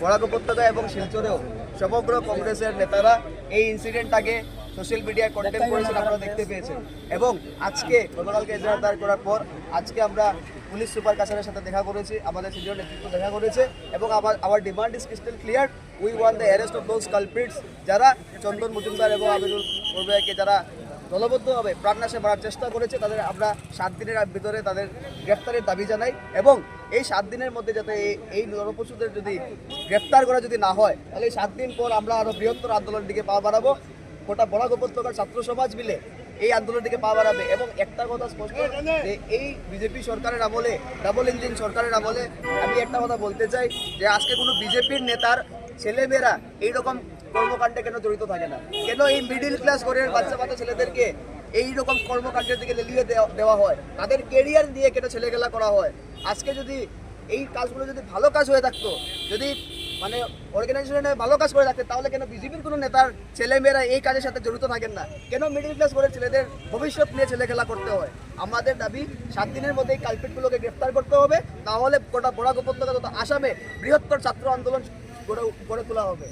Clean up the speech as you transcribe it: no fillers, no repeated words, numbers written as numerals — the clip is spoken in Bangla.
বরাক উপত্যকা এবং শিলচরেও সমগ্র কংগ্রেসের নেতারা এই ইনসিডেন্টটাকে সোশ্যাল মিডিয়ায় কন্টেন্ট করেছেন, আপনারা দেখতে পেয়েছেন। এবং আজকে গতকালকে এজাহার দায়ের করার পর আজকে আমরা পুলিশ সুপার কাছারের সাথে দেখা করেছি, আমাদের সিনিয়র নেতৃত্ব দেখা করেছে এবং আমার demand is crystal clear. We want the arrest of those culprits, যারা চন্দন মজুমদার এবং আবিদুল পূর্বাকে যারা দলবদ্ধভাবে প্রাণনাশে মারার চেষ্টা করেছে, তাদের আমরা 7 দিনের ভিতরে তাদের গ্রেফতারের দাবি জানাই। এবং এই 7 দিনের মধ্যে যাতে এই নরপশুদের যদি গ্রেফতার করা যদি না হয়, তাহলে এই 7 দিন পর আমরা আরও বৃহত্তর আন্দোলনের দিকে পা বাড়াবো। গোটা বরাক উপত্যকার ছাত্র সমাজ মিলে এই আন্দোলনের দিকে পা বাড়াবে। এবং একটা কথা স্পষ্ট যে এই বিজেপি সরকারের আমলে, ডাবল ইঞ্জিন সরকারের আমলে আমি একটা কথা বলতে চাই যে আজকে কোনো বিজেপির নেতার ছেলেমেয়েরা এইরকম কর্মকাণ্ডে কেন জড়িত থাকে না? কেন এই মিডিল ক্লাস ঘরের বাচ্চা ছেলেদেরকে এইরকম কর্মকাণ্ডের দিকে লেলিয়ে দেওয়া হয়? তাদের কেরিয়ার দিয়ে কেন ছেলেখেলা করা হয়? আজকে যদি এই কাজগুলো যদি ভালো কাজ হয়ে থাকতো, যদি মানে অর্গানাইজেশনে ভালো কাজ করে থাকতে, তাহলে কেন বিজেপির কোনো নেতার ছেলেমেয়েরা এই কাজের সাথে জড়িত থাকেন না? কেন মিডিল ক্লাস ঘরের ছেলেদের ভবিষ্যৎ নিয়ে ছেলেখেলা করতে হয়? আমাদের দাবি 7 দিনের মধ্যে এই কালপিটগুলোকে গ্রেফতার করতে হবে, তাহলে গোটা বরাক উপত্যকা তথা আসামে বৃহত্তর ছাত্র আন্দোলন গড়ে তোলা হবে।